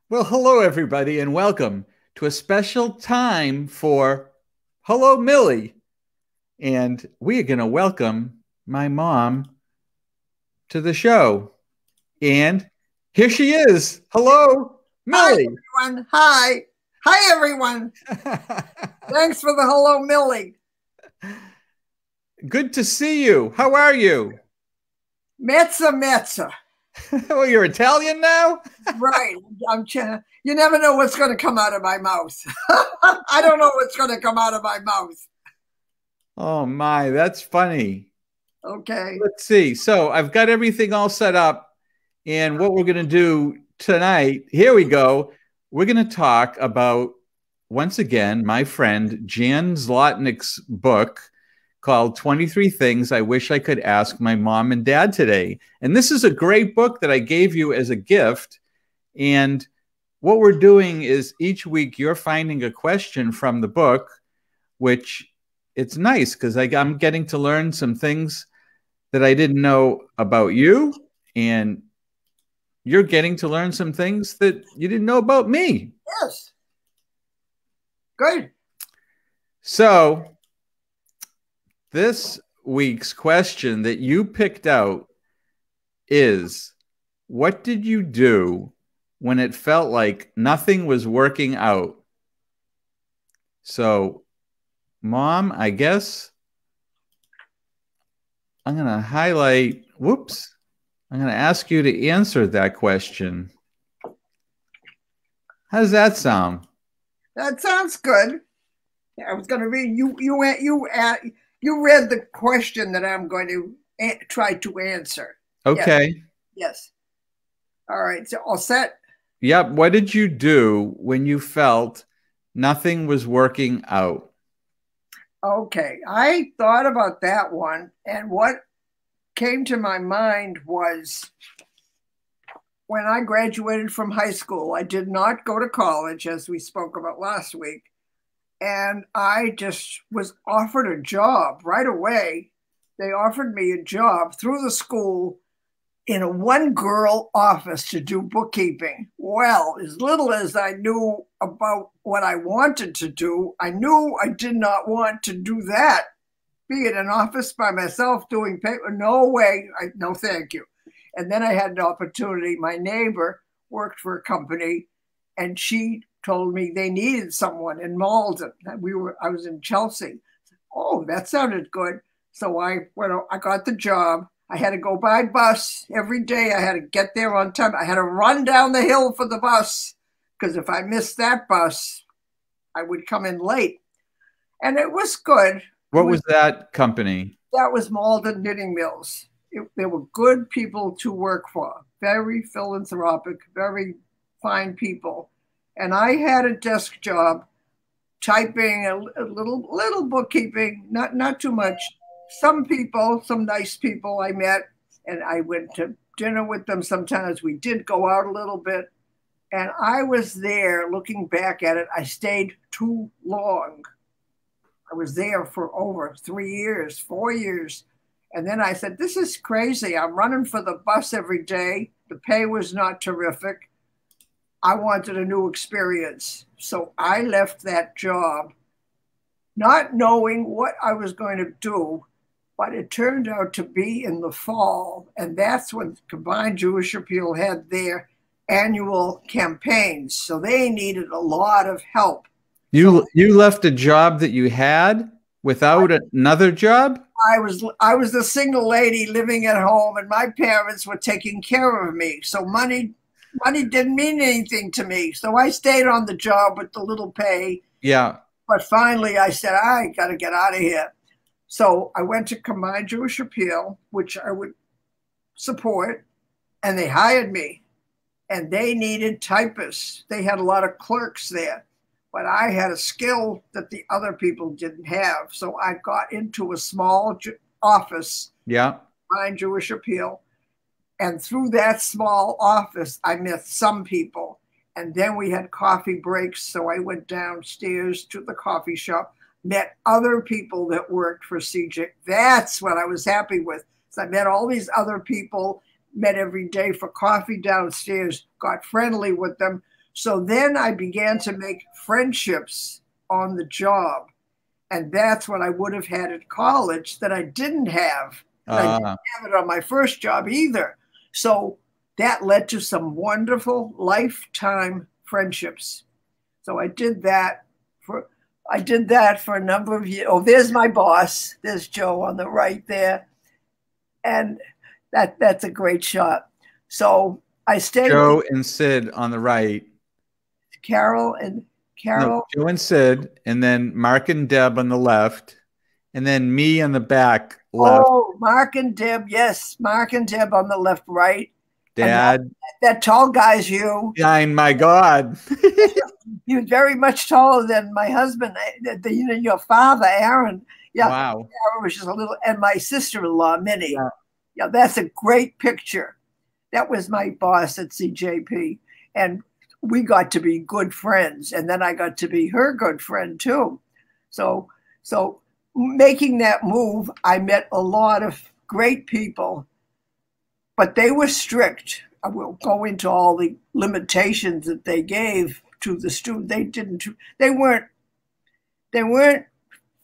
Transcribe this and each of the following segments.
Well, hello, everybody, and welcome to a special time for Hello, Millie. And we are going to welcome my mom to the show. And here she is. Hello, Hi, Millie. everyone. Hi. Hi, everyone. Thanks for the hello, Millie. Good to see you. How are you? Mezza, mezza. Well, you're Italian now? Right. You never know what's going to come out of my mouth. I don't know what's going to come out of my mouth. Oh, my, that's funny. Okay. Let's see. So I've got everything all set up. And what we're going to do tonight, here we go. We're going to talk about, once again, my friend Jan Zlotnick's book called 23 Things I Wish I Could Ask My Mom and Dad Today. And this is a great book that I gave you as a gift. And what we're doing is each week you're finding a question from the book, which it's nice because I'm getting to learn some things that I didn't know about you. And you're getting to learn some things that you didn't know about me. Yes. Good. So, this week's question that you picked out is, what did you do when it felt like nothing was working out? So, Mom, I guess I'm going to highlight, I'm going to ask you to answer that question. How does that sound? That sounds good. I was going to read you read the question that I'm going to try to answer. Okay. Yes. Yes. All right. So all set. Yep. What did you do when you felt nothing was working out? Okay. I thought about that one, and what came to my mind was when I graduated from high school. I did not go to college, as we spoke about last week. And I just was offered a job right away. They offered me a job through the school in a one-girl office to do bookkeeping. Well, as little as I knew about what I wanted to do, I knew I did not want to do that. Be in an office by myself doing paper, no way, no thank you. And then I had an opportunity. My neighbor worked for a company, and she told me they needed someone in Malden. I was in Chelsea. Oh, that sounded good. So I got the job. I had to go by bus every day. I had to get there on time. I had to run down the hill for the bus because if I missed that bus, I would come in late. And it was good. What was that company? That was Malden Knitting Mills. They were good people to work for, very philanthropic, very fine people. And I had a desk job, typing a little bookkeeping, not too much. Some people, some nice people I met, and I went to dinner with them. Sometimes we did go out a little bit. And I was there looking back at it. I stayed too long. I was there for over 3 years, 4 years. And then I said, this is crazy. I'm running for the bus every day. The pay was not terrific. I wanted a new experience. So I left that job, not knowing what I was going to do, but it turned out to be in the fall. And that's when Combined Jewish Appeal had their annual campaigns. So they needed a lot of help. You left a job that you had without another job? I was a single lady living at home, and my parents were taking care of me. So money didn't mean anything to me. So I stayed on the job with the little pay. Yeah. But finally I said, I got to get out of here. So I went to Combined Jewish Appeal, which I would support, and they hired me. And they needed typists. They had a lot of clerks there. But I had a skill that the other people didn't have. So I got into a small office, Yeah. Combined Jewish Appeal. And through that small office, I met some people. And then we had coffee breaks. So I went downstairs to the coffee shop, met other people that worked for CJ. That's what I was happy with. So I met all these other people, met every day for coffee downstairs, got friendly with them. So then I began to make friendships on the job. And that's what I would have had at college that I didn't have. And I didn't have it on my first job either. So that led to some wonderful lifetime friendships. So I did that for a number of years. Oh, there's my boss. There's Joe on the right there. And that's a great shot. So I stayed. Joe and Sid on the right. Carol. No, Joe and Sid, and then Mark and Deb on the left, and then me on the back left. Oh, Mark and Deb. Yes, Mark and Deb on the left, right. Dad. That tall guy's you. Yeah, my God. You're very much taller than my husband, your father, Aaron. Yeah, wow. Aaron was just a little, and my sister-in-law, Minnie. Yeah, that's a great picture. That was my boss at CJP, and we got to be good friends, and then I got to be her good friend too. So making that move, I met a lot of great people, but they were strict. I will go into all the limitations that they gave to the student. They weren't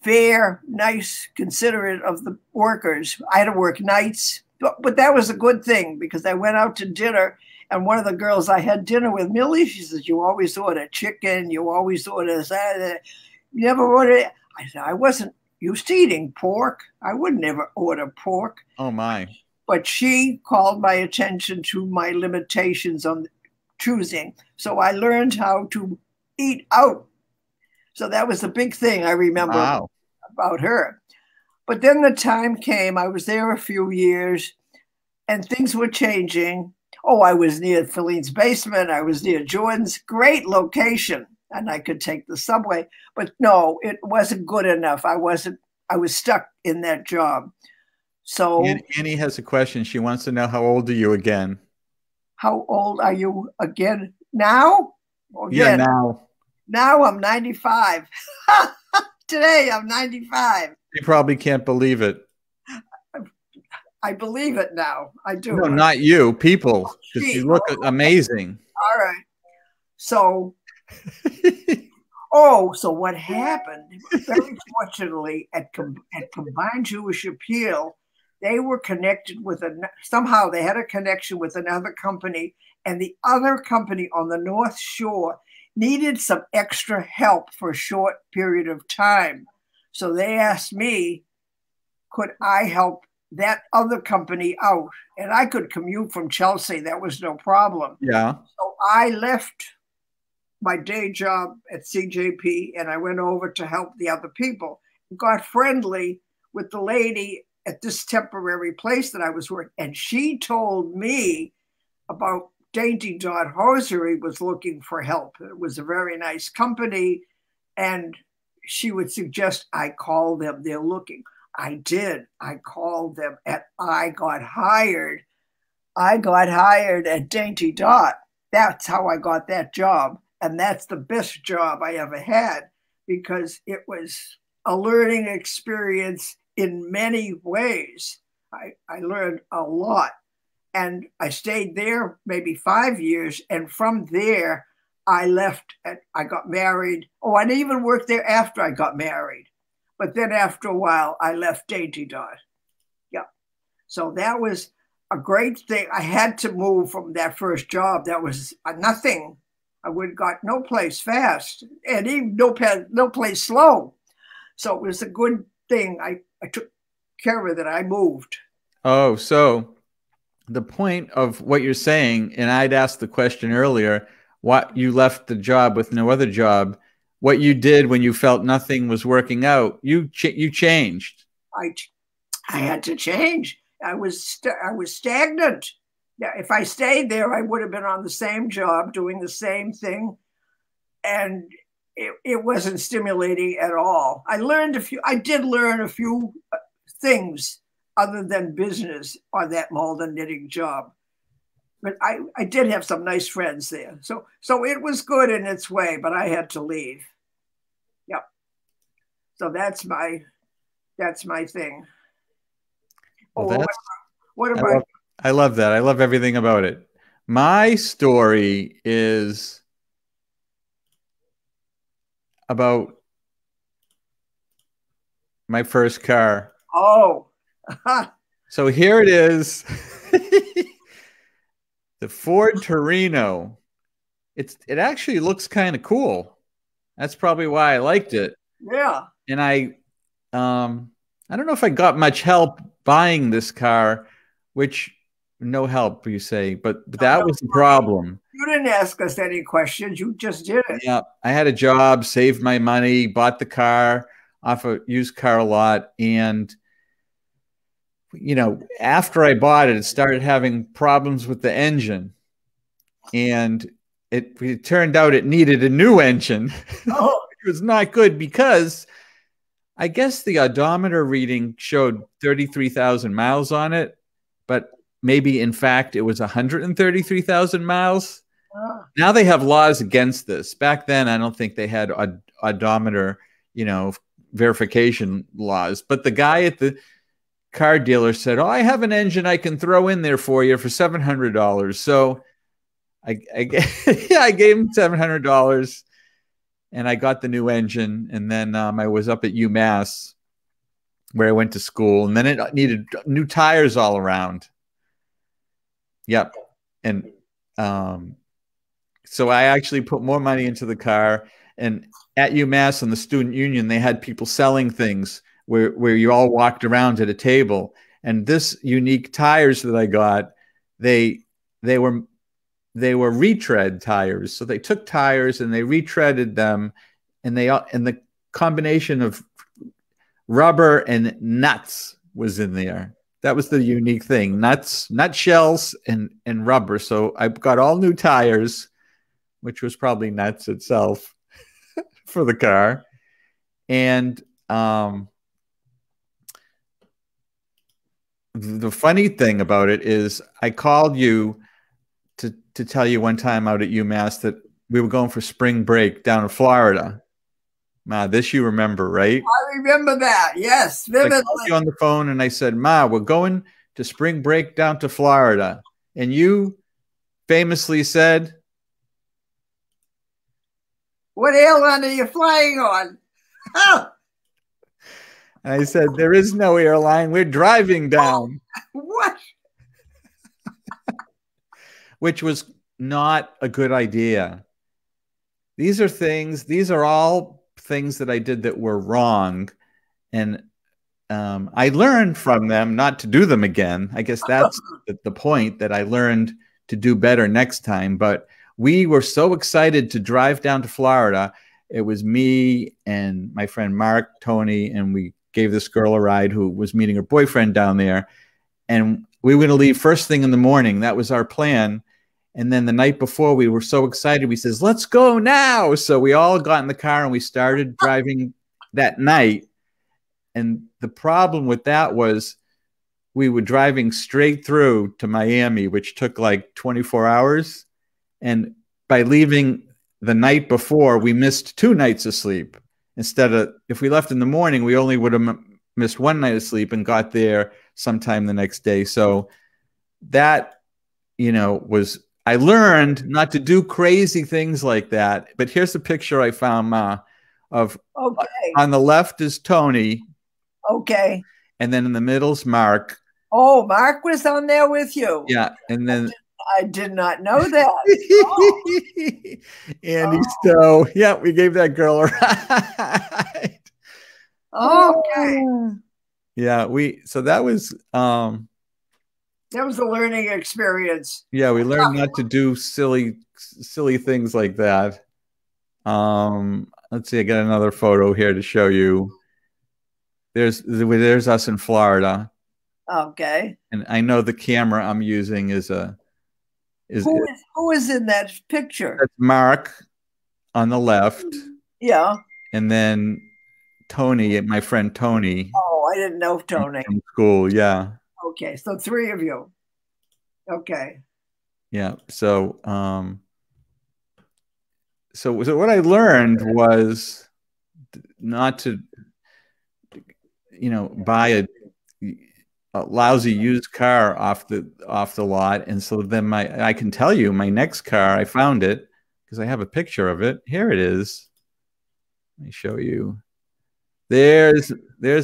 fair, nice, considerate of the workers. I had to work nights, but that was a good thing because I went out to dinner, and one of the girls I had dinner with, Millie, she says, "You always order chicken. You always order that. You never order." I said, "I wasn't used to eating pork. I would never order pork." Oh, my. But she called my attention to my limitations on choosing. So I learned how to eat out. So that was the big thing I remember about her. But then the time came, I was there a few years, and things were changing. Oh, I was near Philine's basement. I was near Jordan's. Great location. And I could take the subway. But no, it wasn't good enough. I was stuck in that job. So Annie has a question. She wants to know, how old are you again? How old are you again now? Yeah, now. Now I'm 95. Today I'm 95. You probably can't believe it. I believe it now. I do. No, not you. People. Because you look amazing. All right. So, so what happened? Very fortunately, at Combined Jewish Appeal, they were connected with somehow they had a connection with another company, and the other company on the North Shore needed some extra help for a short period of time. So they asked me, could I help that other company out? And I could commute from Chelsea. That was no problem. Yeah. So I left my day job at CJP and I went over to help the other people. Got friendly with the lady at this temporary place that I was working. And she told me about Dainty Dot Hosiery was looking for help. It was a very nice company. And she would suggest I call them. They're looking. I did. I called them and I got hired. I got hired at Dainty Dot. That's how I got that job. And that's the best job I ever had because it was a learning experience in many ways. I learned a lot. And I stayed there maybe 5 years. And from there, I left and I got married. Oh, I didn't even work there after I got married. But then after a while, I left Dainty Dot. Yeah. So that was a great thing. I had to move from that first job. That was nothing. I would got no place fast and even no place slow. So it was a good thing. I took care of it. I moved. Oh, so the point of what you're saying, and I'd asked the question earlier, what you left the job with no other job, what you did when you felt nothing was working out, you changed. I had to change. I was stagnant. Yeah, if I stayed there, I would have been on the same job doing the same thing, and it wasn't stimulating at all. I did learn a few things other than business on that mold and knitting job. But I did have some nice friends there. So it was good in its way, but I had to leave. Yep. So that's my thing. Well, what about I love that. I love everything about it. My story is about my first car. Oh. So here it is. The Ford Torino. It actually looks kind of cool. That's probably why I liked it. Yeah. And I don't know if I got much help buying this car, which no help, you say, but that was the problem. You didn't ask us any questions. You just did it. Yeah, I had a job, saved my money, bought the car off a used car lot, and after I bought it, it started having problems with the engine, and it turned out it needed a new engine. Oh. It was not good because I guess the odometer reading showed 33,000 miles on it, but maybe in fact it was 133,000 miles. Now they have laws against this. Back then, I don't think they had odometer, verification laws. But the guy at the car dealer said, "Oh, I have an engine I can throw in there for you for $700." So I gave him $700. And I got the new engine, and then I was up at UMass, where I went to school, and then it needed new tires all around. Yep, and so I actually put more money into the car. And at UMass and the student union, they had people selling things where you all walked around at a table. And this unique tires that I got, they were retread tires. So they took tires and they retreaded them, and the combination of rubber and nuts was in there. That was the unique thing. Nuts, nut shells, and rubber. So I got all new tires, which was probably nuts itself for the car. And the funny thing about it is I called you to tell you one time out at UMass that we were going for spring break down in Florida. Ma, this you remember, right? I remember that. Yes, vividly. I called you on the phone and I said, "Ma, we're going to spring break down to Florida." And you famously said, "What airline are you flying on?" Oh. And I said, "There is no airline. We're driving down." What? Which was not a good idea. These are all things that I did that were wrong. And I learned from them not to do them again. I guess that's the point, that I learned to do better next time. But we were so excited to drive down to Florida. It was me and my friend Mark, Tony, and we gave this girl a ride who was meeting her boyfriend down there. And we were going to leave first thing in the morning. That was our plan. And then the night before, we were so excited. We says, "Let's go now." So we all got in the car and we started driving that night. And the problem with that was we were driving straight through to Miami, which took like 24 hours. And by leaving the night before, we missed 2 nights of sleep. Instead of, if we left in the morning, we only would have missed 1 night of sleep and got there sometime the next day. So that, I learned not to do crazy things like that. But here's a picture I found, Ma, of, okay. On the left is Tony. Okay. And then in the middle's Mark. Oh, Mark was on there with you. Yeah. And then I did not know that. Andy Stowe. Yeah, we gave that girl a ride. Okay. Yeah, so that was a learning experience. Yeah, we learned not to do silly things like that. Let's see, I got another photo here to show you. There's us in Florida. Okay. And I know the camera I'm using is who is in that picture? That's Mark on the left. Yeah. And then Tony, my friend Tony. Oh, I didn't know Tony. From school, yeah. Okay, so 3 of you. Okay. Yeah. So so what I learned was not to, buy a lousy used car off the lot. And so then I can tell you my next car, I found it because I have a picture of it. Here it is. Let me show you. There's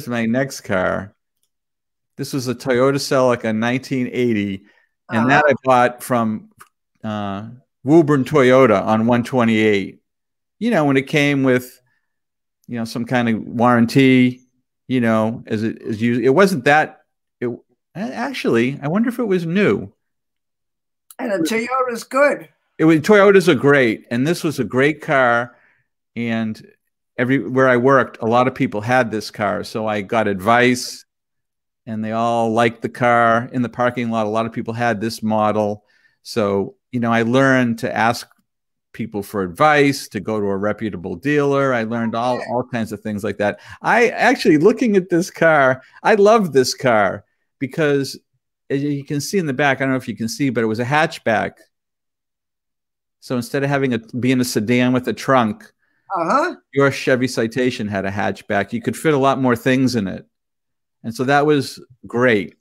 my next car. This was a Toyota Celica 1980, and that I bought from Woburn Toyota on 128. You know, when it came with, you know, some kind of warranty, you know, it wasn't that. It actually, I wonder if it was new. And a Toyota's good. Toyotas are great, and this was a great car. And everywhere I worked, a lot of people had this car, so I got advice, and they all liked the car. In the parking lot, a lot of people had this model, so you know, I learned to ask people for advice, to go to a reputable dealer. I learned all kinds of things like that. I actually, looking at this car, I love this car because, as you can see in the back, I don't know if you can see, but it was a hatchback. So instead of having being a sedan with a trunk, your Chevy Citation had a hatchback. You could fit a lot more things in it, and so that was great.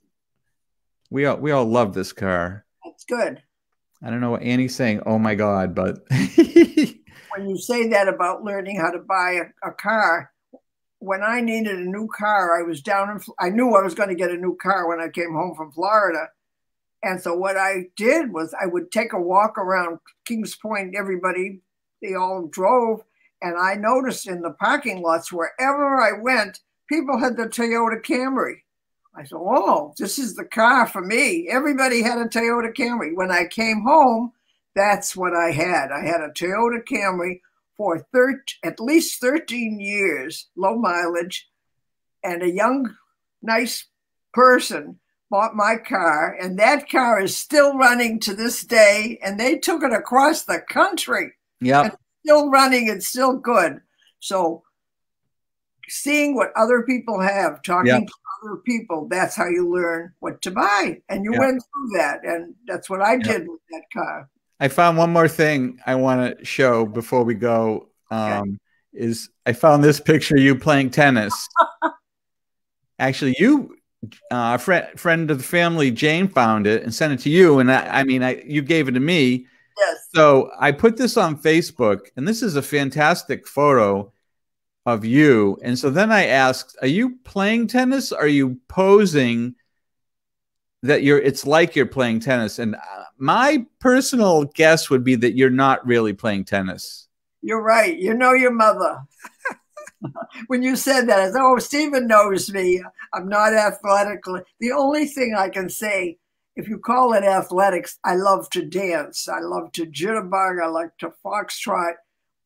We all love this car. That's good. I don't know what Annie's saying. Oh my God! But when you say that about learning how to buy a car, when I needed a new car, I was down in. I knew I was going to get a new car when I came home from Florida, and so what I did was I would take a walk around Kings Point. They all drove. And I noticed in the parking lots, wherever I went, people had the Toyota Camry. I said, oh, this is the car for me. Everybody had a Toyota Camry. When I came home, that's what I had. I had a Toyota Camry for at least 13 years, low mileage. And a young, nice person bought my car. And that car is still running to this day. And they took it across the country. Yeah. Still running and still good. So seeing what other people have, talking to other people, that's how you learn what to buy. And you went through that. And that's what I did with that car. I found one more thing I want to show before we go. Is I found this picture of you playing tennis. Actually, a friend of the family, Jane, found it and sent it to you. And you gave it to me. Yes. So I put this on Facebook, and this is a fantastic photo of you. And so then I asked, are you playing tennis? Are you posing that it's like you're playing tennis? And my personal guess would be that you're not really playing tennis. You're right. You know your mother. When you said that, I said, oh, Stephen knows me. I'm not athletically. The only thing I can say, if you call it athletics, I love to dance. I love to jitterbug. I like to foxtrot.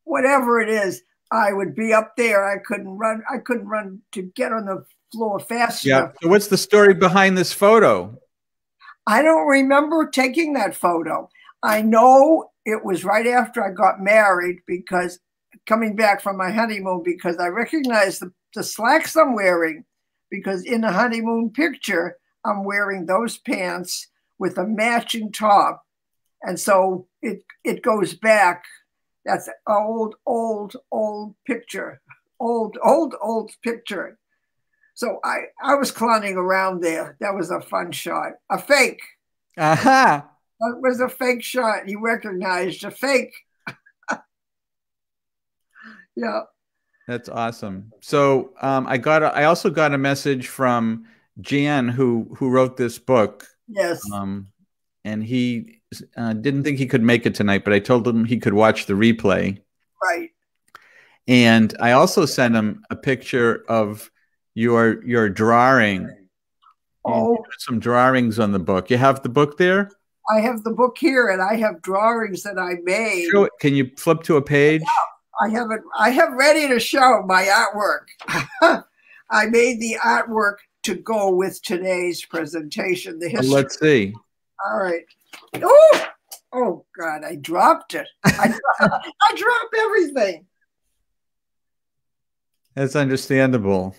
Whatever it is, I would be up there. I couldn't run. I couldn't run to get on the floor fast enough. So what's the story behind this photo? I don't remember taking that photo. I know it was right after I got married, because coming back from my honeymoon, because I recognized the slacks I'm wearing, because in the honeymoon picture, I'm wearing those pants with a matching top. And so it goes back. That's an old picture. Old picture. So I was clowning around there. That was a fun shot. A fake. Aha. It was a fake shot. He recognized a fake. Yeah. That's awesome. So I also got a message from Jan, who wrote this book. Yes. And he didn't think he could make it tonight, but I told him he could watch the replay. Right. And I also sent him a picture of your drawing. Oh, some drawings on the book. You have the book there? I have the book here, and I have drawings that I made. Show it. Can you flip to a page? I have it. I have ready to show my artwork. I made the artwork to go with today's presentation. The history. Let's see. All right. Oh God! I dropped it. I dropped everything. That's understandable.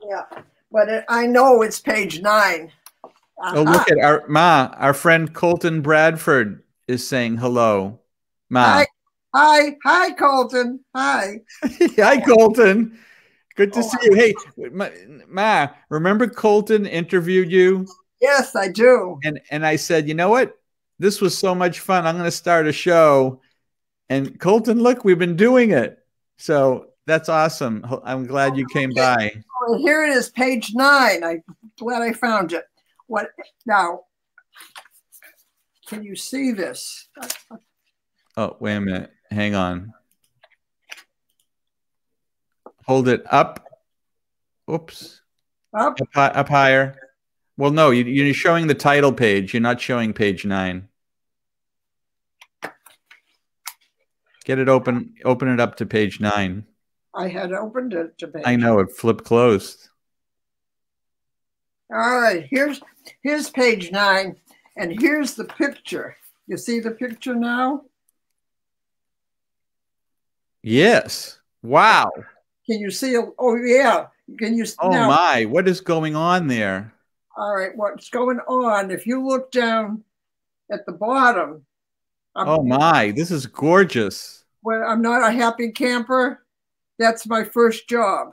Yeah, but I know it's page 9. Oh, look at our friend Colton Bradford is saying hello. Ma. Hi, Colton. Hi. Hi, Colton. Good to see you. Hey, Ma, remember Colton interviewed you? Yes, I do. And I said, you know what? This was so much fun. I'm going to start a show. And Colton, look, we've been doing it. So That's awesome. I'm glad you came by. Oh, here it is, page 9. I'm glad I found it. What now? Can you see this? Oh, wait a minute. Hang on. Hold it up. Oops. Up? Up higher. Well, no, you're showing the title page. You're not showing page 9. Get it open. Open it up to page 9. I had opened it to page. I know, it flipped closed. All right, here's page 9, and here's the picture. You see the picture now? Yes. Wow. Can you see? Oh, yeah. Can you? Oh, now, my. What is going on there? all right, what's going on? If you look down at the bottom. Oh, my. This is gorgeous. When I'm not a happy camper, that's my first job.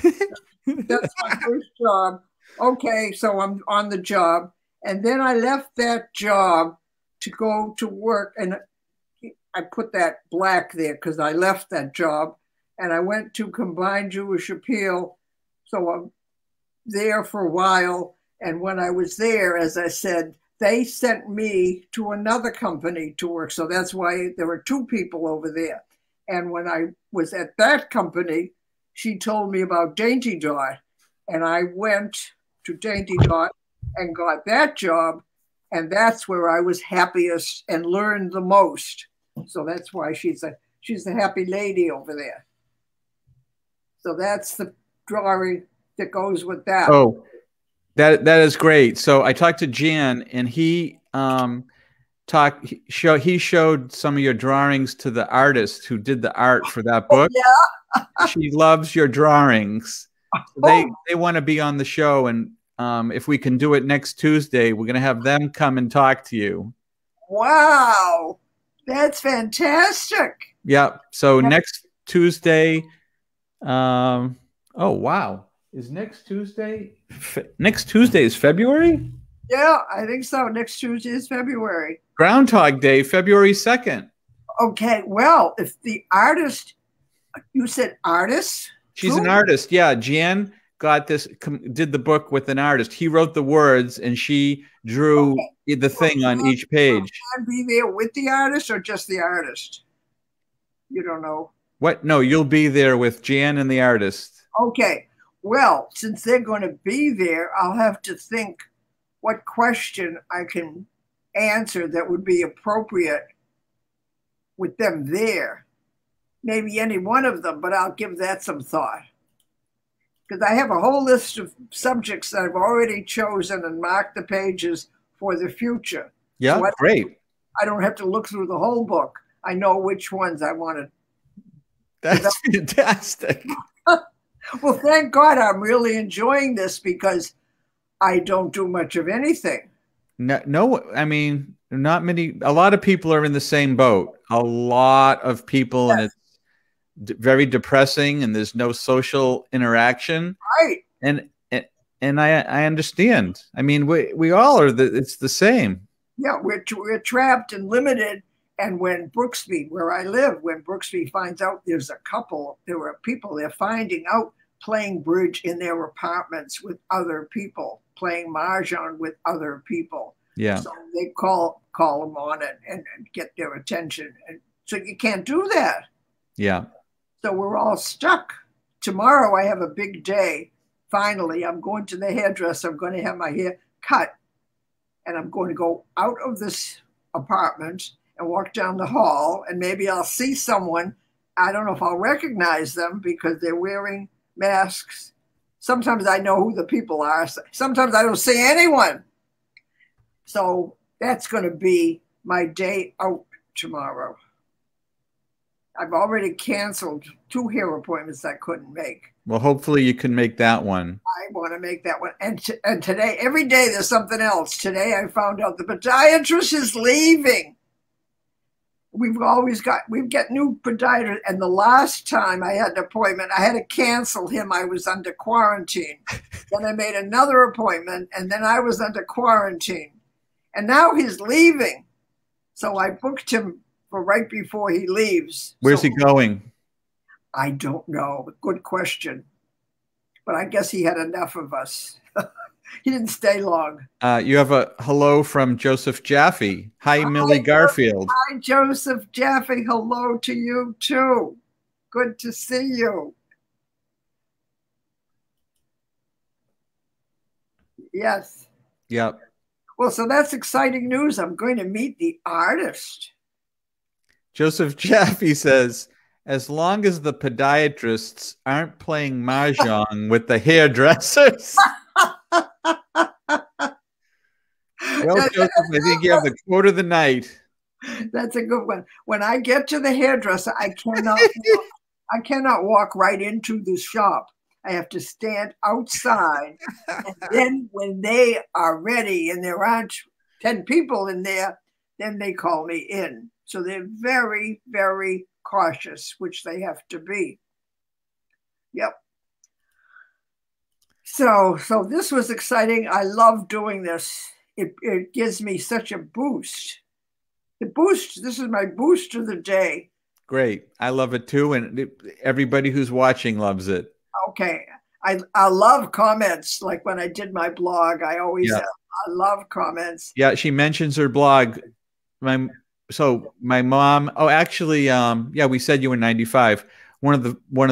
That's my first job. Okay, so I'm on the job. And then I left that job to go to work. And I put that black there because I left that job. And I went to Combined Jewish Appeal. So I'm there for a while. And when I was there, as I said, they sent me to another company to work. So that's why there were 2 people over there. And when I was at that company, she told me about Dainty Dot. And I went to Dainty Dot and got that job. And that's where I was happiest and learned the most. So that's why she's a happy lady over there. So that's the drawing that goes with that. Oh, that is great. So I talked to Jan, and he showed some of your drawings to the artist who did the art for that book. Oh, yeah. She loves your drawings. So they want to be on the show, and if we can do it next Tuesday, we're going to have them come and talk to you. Wow, that's fantastic. Yeah. So next Tuesday. Oh, wow. Is next Tuesday? Next Tuesday is February? Yeah, I think so. Next Tuesday is February. Groundhog Day, February 2nd. Okay, well, if the artist, you said artist? She's an artist. Yeah, Jan did the book with an artist. He wrote the words, and she drew the thing on each page. Can I be there with the artist or just the artist? You don't know. What? No, you'll be there with Jan and the artist. Okay. Well, since they're going to be there, I'll have to think what question I can answer that would be appropriate with them there. Maybe any one of them, but I'll give that some thought. Because I have a whole list of subjects that I've already chosen and marked the pages for the future. Yeah, so great. I don't have to look through the whole book. I know which ones I want to. That's fantastic. Well, thank God I'm really enjoying this because I don't do much of anything. No, I mean, not many. A lot of people are in the same boat. A lot of people, yes. And it's very depressing, and there's no social interaction. Right. And I understand. I mean, we all are. It's the same. Yeah, we're trapped and limited. And when Brooksby, where I live, when Brooksby finds out there were people they're finding out playing bridge in their apartments with other people, playing mahjong with other people. Yeah. So they call them on it and get their attention. And so you can't do that. Yeah. So we're all stuck. Tomorrow I have a big day. Finally, I'm going to the hairdresser. I'm going to have my hair cut. And I'm going to go out of this apartment and walk down the hall, and maybe I'll see someone. I don't know if I'll recognize them because they're wearing masks. Sometimes I know who the people are. Sometimes I don't see anyone. So that's going to be my day out tomorrow. I've already canceled 2 hair appointments I couldn't make. Well, hopefully you can make that one. I want to make that one. And today, every day there's something else. Today I found out the podiatrist is leaving. We've got new podiatrists. And the last time I had an appointment, I had to cancel him. I was under quarantine. Then I made another appointment, and then I was under quarantine. And now he's leaving. So I booked him for right before he leaves. Where's he going? I don't know. Good question. But I guess he had enough of us. He didn't stay long. You have a hello from Joseph Jaffe. Hi, Millie Garfield. Hi, Joseph Jaffe. Hello to you, too. Good to see you. Yes. Yep. Well, so that's exciting news. I'm going to meet the artist. Joseph Jaffe says, as long as the podiatrists aren't playing mahjong with the hairdressers. Well, Joseph, I think you have the quote of the night. That's a good one. When I get to the hairdresser, I cannot walk right into the shop. I have to stand outside. And then when they are ready and there aren't 10 people in there, then they call me in. So they're very, very cautious, which they have to be. Yep. So this was exciting. I love doing this. It gives me such a boost. This is my boost of the day. Great. I love it too. And everybody who's watching loves it. Okay. I love comments. Like when I did my blog, I love comments. Yeah. She mentions her blog. So my mom, we said you were 95. One of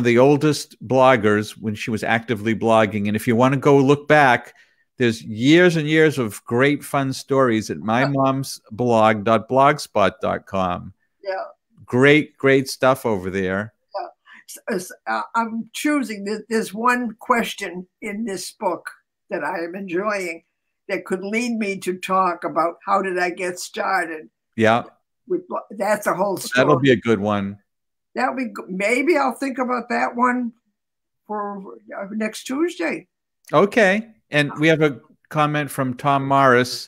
the oldest bloggers when she was actively blogging. And if you want to go look back, there's years and years of great fun stories at mymomsblog.blogspot.com. Yeah. Great stuff over there. Yeah. I'm choosing, there's one question in this book that I am enjoying that could lead me to talk about how did I get started. Yeah. That's a whole story. That'll be a good one. That'll be good. Maybe I'll think about that one for next Tuesday. Okay. And we have a comment from Tom Morris,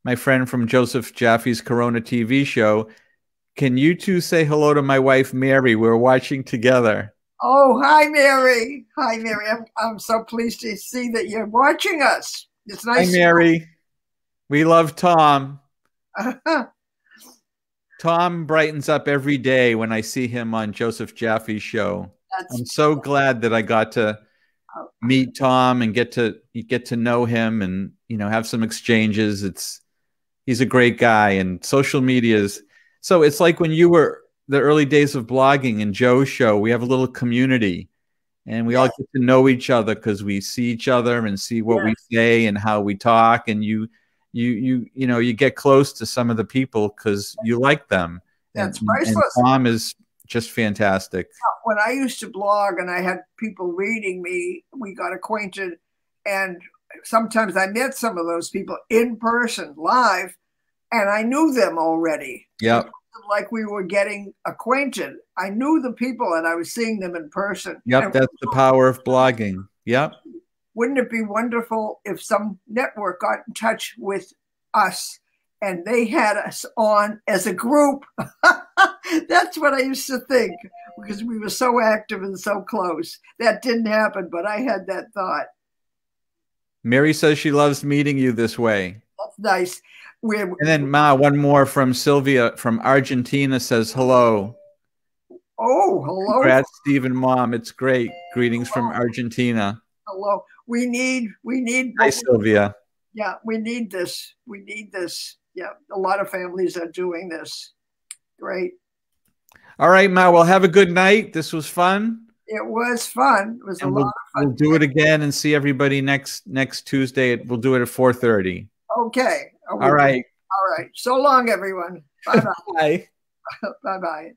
my friend from Joseph Jaffe's Corona TV show. Can you two say hello to my wife, Mary? We're watching together. Oh, hi, Mary. Hi, Mary. I'm so pleased to see that you're watching us. It's nice. Hi, Mary. We love Tom. Tom brightens up every day when I see him on Joseph Jaffe's show. I'm so glad that I got to meet Tom and get to know him and, have some exchanges. He's a great guy, and social media so it's like when you were the early days of blogging and Joe's show, we have a little community and we all get to know each other because we see each other and see what we say and how we talk. And you get close to some of the people because you like them. That's priceless. And Tom is just fantastic. When I used to blog and I had people reading me, we got acquainted, and sometimes I met some of those people in person, live, and I knew them already. Yeah. Like we were getting acquainted. I knew the people and I was seeing them in person. Yep, that's the power of blogging. Yep. Wouldn't it be wonderful if some network got in touch with us and they had us on as a group? That's what I used to think, because we were so active and so close. That didn't happen, but I had that thought. Mary says she loves meeting you this way. That's nice. And then one more from Sylvia from Argentina says hello. Oh, hello. Congrats, Steve and Mom. It's great. Greetings from Argentina. Hello. We need. Hi, Sylvia. Yeah, we need this. We need this. Yeah, a lot of families are doing this. Great. All right, Ma. Well, have a good night. This was fun. It was fun. It was a lot of fun. We'll do it again and see everybody next Tuesday. We'll do it at 4:30. Okay. All right. All right. So long, everyone. Bye-bye. Bye. Bye-bye.